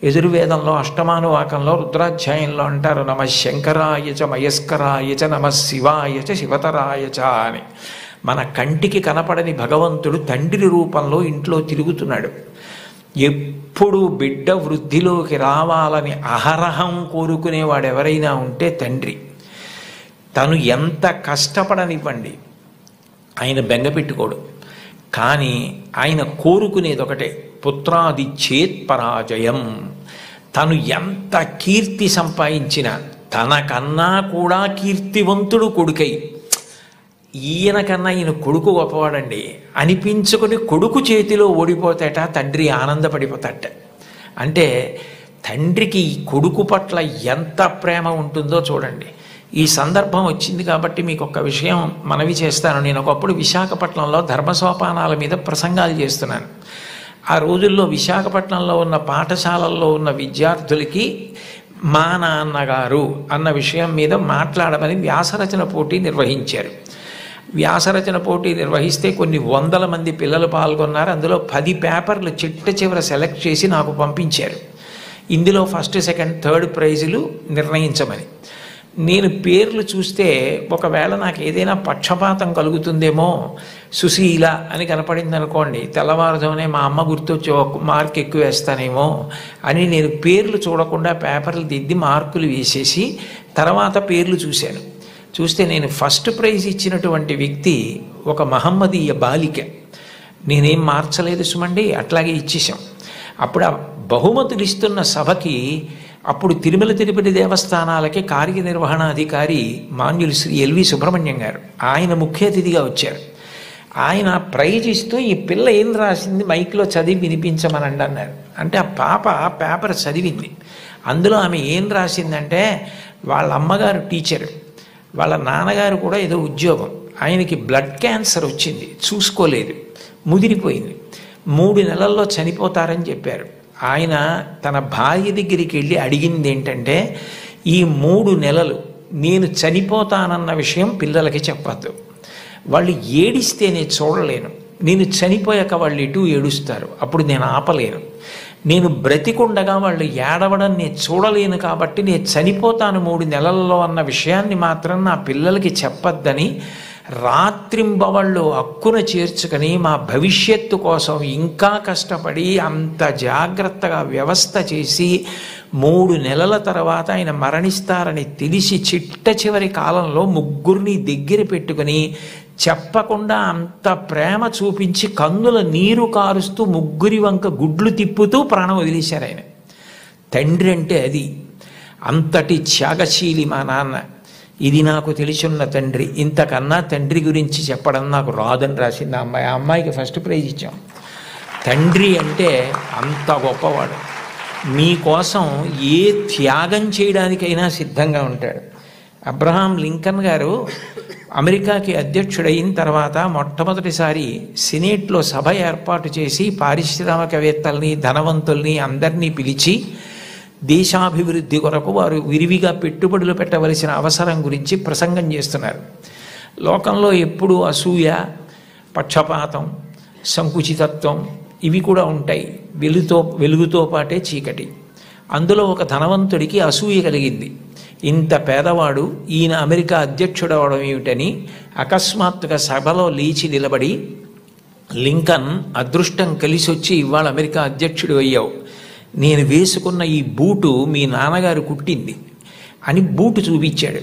యజుర్వేదంలో అష్టమానువాకంలో రుద్రాధ్యాయంలో అంటారు, నమ శంకరాయచ మయస్కరాయచ నమ శివాయచ శివతరాయచ అని. మన కంటికి కనపడని భగవంతుడు తండ్రి రూపంలో ఇంట్లో తిరుగుతున్నాడు. ఎప్పుడు బిడ్డ వృద్ధిలోకి రావాలని అహరహం కోరుకునేవాడు ఎవరైనా ఉంటే తండ్రి. తను ఎంత కష్టపడనివ్వండి, ఆయన బెంగ పెట్టుకోడు. కానీ ఆయన కోరుకునేది ఒకటే, పుత్రాది చేత్ పరాజయం. తను ఎంత కీర్తి సంపాదించినా తనకన్నా కూడా కీర్తివంతుడు కొడుకై, ఈయన కన్నా ఈయన కొడుకు గొప్పవాడండి అనిపించుకొని కొడుకు చేతిలో ఓడిపోతాట తండ్రి ఆనందపడిపోతాట. అంటే తండ్రికి ఈ కొడుకు పట్ల ఎంత ప్రేమ ఉంటుందో చూడండి. ఈ సందర్భం వచ్చింది కాబట్టి మీకు ఒక విషయం మనవి చేస్తాను. నేను ఒకప్పుడు విశాఖపట్నంలో ధర్మసోపానాల మీద ప్రసంగాలు చేస్తున్నాను. ఆ రోజుల్లో విశాఖపట్నంలో ఉన్న పాఠశాలల్లో ఉన్న విద్యార్థులకి మా నాన్నగారు అన్న విషయం మీద మాట్లాడమని వ్యాసరచన పోటీ నిర్వహించారు. వ్యాసరచన పోటీ నిర్వహిస్తే కొన్ని వందల మంది పిల్లలు పాల్గొన్నారు. అందులో 10 పేపర్లు చిట్ట చివర సెలెక్ట్ చేసి నాకు పంపించారు. ఇందులో ఫస్ట్, సెకండ్, థర్డ్ ప్రైజులు నిర్ణయించమని. నేను పేర్లు చూస్తే ఒకవేళ నాకు ఏదైనా పక్షపాతం కలుగుతుందేమో, సుశీల అని కనపడింది అనుకోండి, తెల్లవారుజామునే మా అమ్మ గుర్తొచ్చి ఒక మార్క్ ఎక్కువ వేస్తానేమో అని నేను పేర్లు చూడకుండా పేపర్లు దిద్ది మార్కులు వేసేసి తర్వాత పేర్లు చూశాను. చూస్తే నేను ఫస్ట్ ప్రైజ్ ఇచ్చినటువంటి వ్యక్తి ఒక మహమ్మదీయ బాలిక. నేనేం మార్చలేదు సుమండి, అట్లాగే ఇచ్చేసాం. అప్పుడు ఆ బహుమతులు ఇస్తున్న సభకి అప్పుడు తిరుమల తిరుపతి దేవస్థానాలకి కార్యనిర్వహణాధికారి మాన్యులు శ్రీ ఎల్వి సుబ్రహ్మణ్యం గారు, ఆయన ముఖ్య అతిథిగా వచ్చారు. ఆయన ప్రైజ్ ఇస్తూ ఈ పిల్ల ఏం రాసింది మైక్లో చదివి వినిపించమనండి అన్నారు. అంటే ఆ పాప పేపర్ చదివింది. అందులో ఆమె ఏం రాసిందంటే, వాళ్ళ అమ్మగారు టీచరు, వాళ్ళ నాన్నగారు కూడా ఏదో ఉద్యోగం, ఆయనకి బ్లడ్ క్యాన్సర్ వచ్చింది, చూసుకోలేదు, ముదిరిపోయింది, 3 నెలల్లో చనిపోతారని చెప్పారు. ఆయన తన భార్య దగ్గరికి వెళ్ళి అడిగింది ఏంటంటే, ఈ 3 నెలలు నేను చనిపోతానన్న విషయం పిల్లలకి చెప్పద్దు, వాళ్ళు ఏడిస్తే నేను చూడలేను, నేను చనిపోయాక వాళ్ళు ఎటు ఏడుస్తారు, అప్పుడు నేను ఆపలేను, నేను బ్రతికుండగా వాళ్ళు ఏడవడం నేను చూడలేను, కాబట్టి నేను చనిపోతాను 3 నెలల్లో అన్న విషయాన్ని మాత్రం నా పిల్లలకి చెప్పద్దని రాత్రింబవళ్ళు హక్కున చేర్చుకొని మా భవిష్యత్తు కోసం ఇంకా కష్టపడి అంత జాగ్రత్తగా వ్యవస్థ చేసి 3 నెలల తర్వాత ఆయన మరణిస్తారని తెలిసి చిట్ట చివరి కాలంలో 3 దగ్గర పెట్టుకుని చెప్పకుండా అంత ప్రేమ చూపించి కన్నుల నీరు కారుస్తూ 3 వంక గుడ్లు తిప్పుతూ ప్రాణం వదిలేశారు ఆయన. తండ్రి అంటే అది. అంతటి త్యాగశీలి మా నాన్న. ఇది నాకు తెలిసున్న తండ్రి. ఇంతకన్నా తండ్రి గురించి చెప్పడం నాకు రాదని రాసింది ఆ అమ్మాయి. ఆ అమ్మాయికి ఫస్ట్ ప్రైజ్ ఇచ్చాం. తండ్రి అంటే అంత గొప్పవాడు. మీకోసం ఏ త్యాగం చేయడానికైనా సిద్ధంగా ఉంటాడు. అబ్రహాం లింకన్ గారు అమెరికాకి అధ్యక్షుడైన తర్వాత మొట్టమొదటిసారి సినేట్లో సభ ఏర్పాటు చేసి పారిశ్రామికవేత్తల్ని, ధనవంతుల్ని అందరినీ పిలిచి దేశాభివృద్ధి కొరకు వారు విరివిగా పెట్టుబడులు పెట్టవలసిన అవసరం గురించి ప్రసంగం చేస్తున్నారు. లోకంలో ఎప్పుడూ అసూయ, పక్షపాతం, సంకుచితత్వం ఇవి కూడా ఉంటాయి. వెలుగుతో పాటే చీకటి. అందులో ఒక ధనవంతుడికి అసూయ కలిగింది. ఇంత పేదవాడు ఈయన అమెరికా అధ్యక్షుడవడం ఏమిటని అకస్మాత్తుగా సభలో లేచి నిలబడి, లింకన్ అదృష్టం కలిసి వచ్చి ఇవాళ అమెరికా అధ్యక్షుడు అయ్యావు, నేను వేసుకున్న ఈ బూటు మీ నాన్నగారు కుట్టింది అని బూటు చూపించాడు.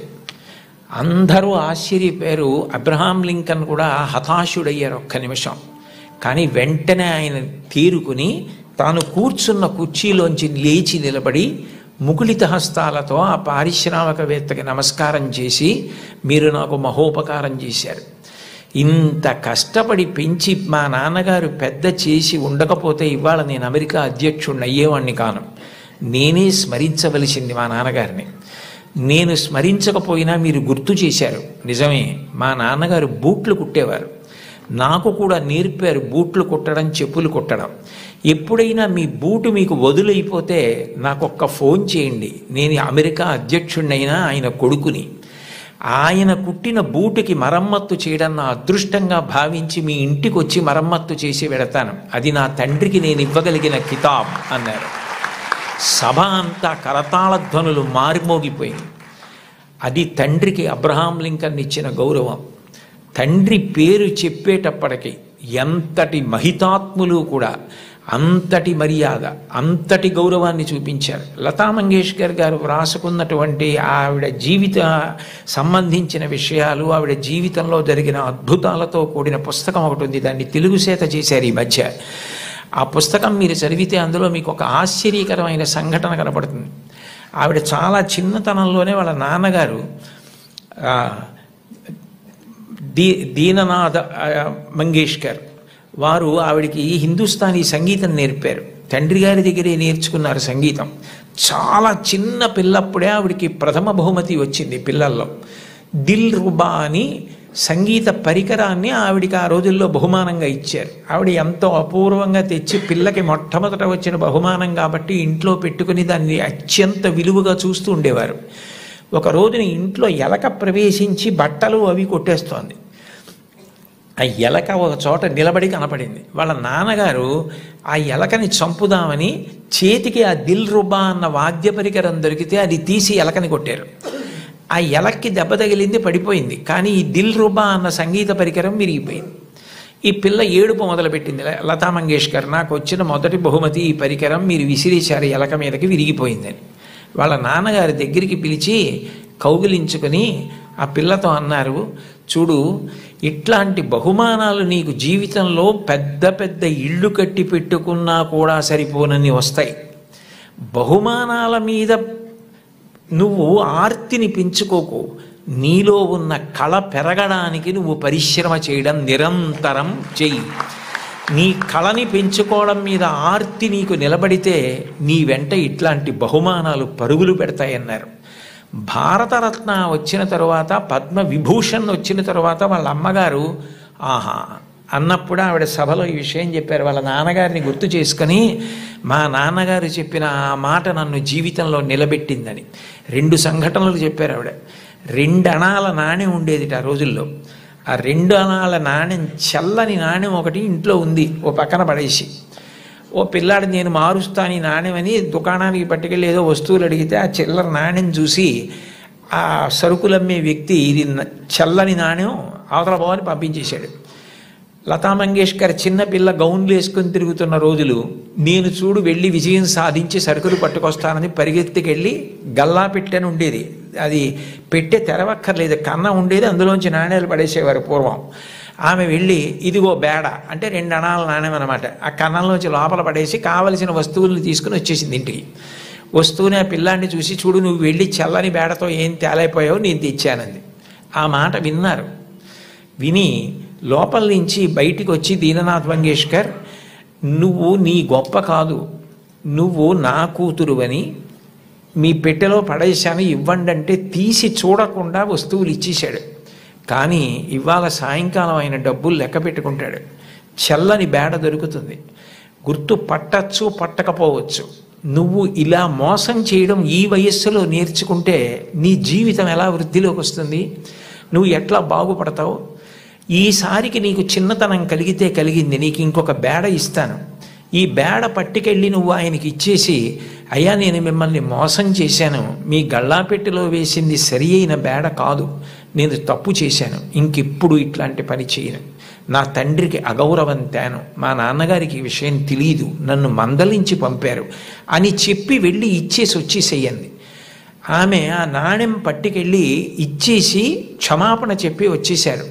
అందరూ ఆశ్చర్యపోయారు. అబ్రహాం లింకన్ కూడా హతాశుడయ్యారు ఒక్క నిమిషం. కానీ వెంటనే ఆయన తేరుకుని తాను కూర్చున్న కుర్చీలోంచి లేచి నిలబడి ముకుళిత హస్తాలతో ఆ పారిశ్రామికవేత్తకి నమస్కారం చేసి, మీరు నాకు మహోపకారం చేశారు, ఇంత కష్టపడి పెంచి మా నాన్నగారు పెద్ద చేసి ఉండకపోతే ఇవాళ నేను అమెరికా అధ్యక్షుడిని అయ్యేవాడిని కాను. నేనే స్మరించవలసింది మా నాన్నగారిని. నేను స్మరించకపోయినా మీరు గుర్తు చేశారు. నిజమే, మా నాన్నగారు బూట్లు కుట్టేవారు, నాకు కూడా నేర్పారు బూట్లు కుట్టడం, చెప్పులు కుట్టడం. ఎప్పుడైనా మీ బూటు మీకు వదులైపోతే నాకొక్క ఫోన్ చేయండి, నేను అమెరికా అధ్యక్షుడినైనా ఆయన కొడుకుని. ఆయన కుట్టిన బూటుకి మరమ్మత్తు చేయడం నా అదృష్టంగా భావించి మీ ఇంటికి వచ్చి మరమ్మత్తు చేసి వెడతాను. అది నా తండ్రికి నేను ఇవ్వగలిగిన కితాబ్ అన్నారు. సభ అంతా కరతాళ ధ్వనులు మారుమోగిపోయింది. అది తండ్రికి అబ్రహాం లింకన్ ఇచ్చిన గౌరవం. తండ్రి పేరు చెప్పేటప్పటికి ఎంతటి మహితాత్ములు కూడా అంతటి మర్యాద, అంతటి గౌరవాన్ని చూపించారు. లతా మంగేష్కర్ గారు వ్రాసుకున్నటువంటి ఆవిడ జీవిత సంబంధించిన విషయాలు, ఆవిడ జీవితంలో జరిగిన అద్భుతాలతో కూడిన పుస్తకం ఒకటి ఉంది. దాన్ని తెలుగు చేత చేశారు ఈ మధ్య. ఆ పుస్తకం మీరు చదివితే అందులో మీకు ఒక ఆశ్చర్యకరమైన సంఘటన కనపడుతుంది. ఆవిడ చాలా చిన్నతనంలోనే వాళ్ళ నాన్నగారు దీననాథ మంగేష్కర్ వారు ఆవిడికి హిందుస్థానీ సంగీతం నేర్పారు. తండ్రి గారి దగ్గరే నేర్చుకున్నారు సంగీతం. చాలా చిన్న పిల్లప్పుడే ఆవిడికి ప్రథమ బహుమతి వచ్చింది పిల్లల్లో. దిల్ రుబా అని సంగీత పరికరాన్ని ఆవిడికి ఆ రోజుల్లో బహుమానంగా ఇచ్చారు. ఆవిడ ఎంతో అపూర్వంగా తెచ్చి పిల్లకి మొట్టమొదట వచ్చిన బహుమానం కాబట్టి ఇంట్లో పెట్టుకుని దాన్ని అత్యంత విలువగా చూస్తూ ఉండేవారు. ఒక రోజున ఇంట్లో ఎలక ప్రవేశించి బట్టలు అవి కొట్టేస్తోంది. ఆ ఎలక ఒక చోట నిలబడి కనపడింది. వాళ్ళ నాన్నగారు ఆ ఎలకని చంపుదామని చేతికి ఆ దిల్ రుబా అన్న వాద్య పరికరం దొరికితే అది తీసి ఎలకని కొట్టారు. ఆ ఎలక్కి దెబ్బ తగిలింది, పడిపోయింది. కానీ ఈ దిల్ రుబా అన్న సంగీత పరికరం విరిగిపోయింది. ఈ పిల్ల ఏడుపు మొదలుపెట్టింది. లతా మంగేష్కర్, నాకు వచ్చిన మొదటి బహుమతి ఈ పరికరం, మీరు విసిరేశారు ఎలక మీదకి, విరిగిపోయిందని. వాళ్ళ నాన్నగారి దగ్గరికి పిలిచి కౌగిలించుకొని ఆ పిల్లతో అన్నారు, చూడు, ఇట్లాంటి బహుమానాలు నీకు జీవితంలో పెద్ద పెద్ద ఇళ్ళు కట్టి పెట్టుకున్నా కూడా సరిపోనని వస్తాయి. బహుమానాల మీద నువ్వు ఆర్తిని పెంచుకోకు. నీలో ఉన్న కళ పెరగడానికి నువ్వు పరిశ్రమ చేయడం నిరంతరం చెయ్యి. నీ కళని పెంచుకోవడం మీద ఆర్తి నీకు నిలబడితే నీ వెంట ఇట్లాంటి బహుమానాలు పరుగులు పెడతాయన్నారు. భారతరత్న వచ్చిన తరువాత, పద్మ విభూషణ్ వచ్చిన తరువాత వాళ్ళ అమ్మగారు ఆహా అన్నప్పుడు ఆవిడ సభలో ఈ విషయం చెప్పారు. వాళ్ళ నాన్నగారిని గుర్తు చేసుకొని, మా నాన్నగారు చెప్పిన ఆ మాట నన్ను జీవితంలో నిలబెట్టిందని 2 సంఘటనలు చెప్పారు ఆవిడ. 2 అణాల నాణ్యం ఉండేది ఆ రోజుల్లో. ఆ 2 అణాల నాణ్యం, చల్లని నాణ్యం ఒకటి ఇంట్లో ఉంది, ఓ పక్కన పడేసి, ఓ పిల్లాడు నేను మారుస్తాను ఈ నాణ్యమని దుకాణానికి పట్టుకెళ్ళి ఏదో వస్తువులు అడిగితే ఆ చిల్లర నాణ్యం చూసి ఆ సరుకులమ్మే వ్యక్తి ఇది చల్లని నాణ్యం అవతల పోవని పంపించేశాడు. లతా మంగేష్కర్ చిన్నపిల్ల గౌన్లు వేసుకొని తిరుగుతున్న రోజులు, నేను చూడు వెళ్ళి విజయం సాధించి సరుకులు పట్టుకొస్తానని పరిగెత్తికెళ్ళి గల్లా పెట్టెని ఉండేది, అది పెట్టే తెరవక్కర్లేదు, కన్న ఉండేది, అందులోంచి నాణ్యాలు పడేసేవారు పూర్వం. ఆమె వెళ్ళి ఇదిగో బేడ అంటే 2 అణాల నాణ్యం అనమాట, ఆ కన్నంలోంచి లోపల పడేసి కావలసిన వస్తువులను తీసుకుని వచ్చేసింది ఇంటికి. వస్తూనే ఆ పిల్లాన్ని చూసి, చూడు నువ్వు వెళ్ళి చల్లని బేడతో ఏం తేలైపోయావు, నేను తెచ్చానంది. ఆ మాట విన్నారు. విని లోపల నుంచి బయటికి వచ్చి దీననాథ్ మంగేష్కర్, నువ్వు నీ గొప్ప కాదు, నువ్వు నా కూతురువని మీ పెట్టెలో పడేశాను ఇవ్వండి అంటే తీసి చూడకుండా వస్తువులు ఇచ్చేశాడు. కానీ ఇవాళ సాయంకాలం ఆయన డబ్బులు లెక్క పెట్టుకుంటాడు. చల్లని బేడ దొరుకుతుంది, గుర్తు పట్టచ్చు పట్టకపోవచ్చు. నువ్వు ఇలా మోసం చేయడం ఈ వయస్సులో నేర్చుకుంటే నీ జీవితం ఎలా వృద్ధిలోకి వస్తుంది, నువ్వు ఎట్లా బాగుపడతావు? ఈసారికి నీకు చిన్నతనం కలిగితే కలిగింది, నీకు ఇంకొక బేడ ఇస్తాను, ఈ బేడ పట్టుకెళ్ళి నువ్వు ఆయనకి ఇచ్చేసి, అయ్యా నేను మిమ్మల్ని మోసం చేశాను, మీ గళ్ళాపెట్టెలో వేసింది సరి అయిన బేడ కాదు, నేను తప్పు చేశాను, ఇంకెప్పుడు ఇట్లాంటి పని చేయను, నా తండ్రికి అగౌరవం తేను, మా నాన్నగారికి ఈ విషయం తెలియదు, నన్ను మందలించి పంపారు అని చెప్పి వెళ్ళి ఇచ్చేసి వచ్చేసేయండి. ఆమె ఆ నాణ్యం పట్టుకెళ్ళి ఇచ్చేసి క్షమాపణ చెప్పి వచ్చేశారు.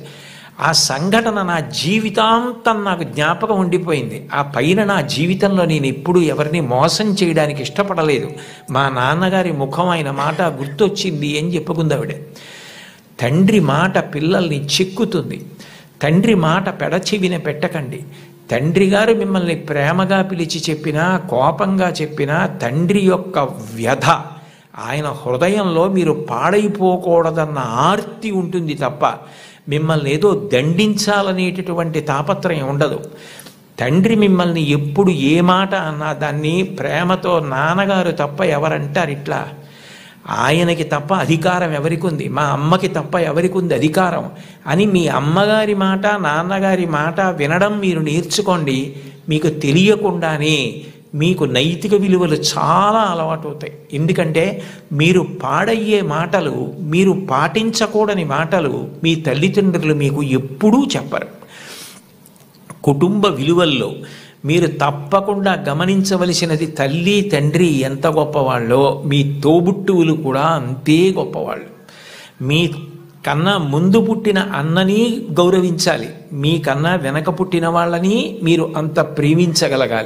ఆ సంఘటన నా జీవితాంతం నాకు జ్ఞాపకం ఉండిపోయింది. ఆ పైన నా జీవితంలో నేను ఎప్పుడూ ఎవరిని మోసం చేయడానికి ఇష్టపడలేదు, మా నాన్నగారి ముఖం ఆయన మాట గుర్తొచ్చింది అని చెప్పుకుంది ఆవిడ. తండ్రి మాట పిల్లల్ని చిక్కుతుంది, తండ్రి మాట పెడచెవిన పెట్టకండి. తండ్రి గారు మిమ్మల్ని ప్రేమగా పిలిచి చెప్పినా, కోపంగా చెప్పినా, తండ్రి యొక్క వ్యధ, ఆయన హృదయంలో మీరు పాడైపోకూడదన్న ఆర్తి ఉంటుంది తప్ప మిమ్మల్ని ఏదో దండించాలనేటటువంటి తాపత్రయం ఉండదు. తండ్రి మిమ్మల్ని ఎప్పుడు ఏ మాట అన్నా దాన్ని ప్రేమతో, నాన్నగారు తప్ప ఎవరంటారు ఇట్లా, ఆయనకి తప్ప అధికారం ఎవరికి ఉంది, మా అమ్మకి తప్ప ఎవరికి ఉంది అధికారం అని మీ అమ్మగారి మాట నాన్నగారి మాట వినడం మీరు నేర్చుకోండి. మీకు తెలియకుండానే మీకు నైతిక విలువలు చాలా అలవాటు అవుతాయి. ఎందుకంటే మీరు పాడయ్యే మాటలు, మీరు పాటించకూడని మాటలు మీ తల్లిదండ్రులు మీకు ఎప్పుడూ చెప్పరు. కుటుంబ విలువల్లో మీరు తప్పకుండా గమనించవలసినది, తల్లి తండ్రి ఎంత గొప్పవాళ్ళో మీ తోబుట్టువులు కూడా అంతే గొప్పవాళ్ళు. మీ కన్నా ముందు పుట్టిన అన్నని గౌరవించాలి, మీకన్నా వెనక పుట్టిన వాళ్ళని మీరు అంత ప్రేమించగలగాలి.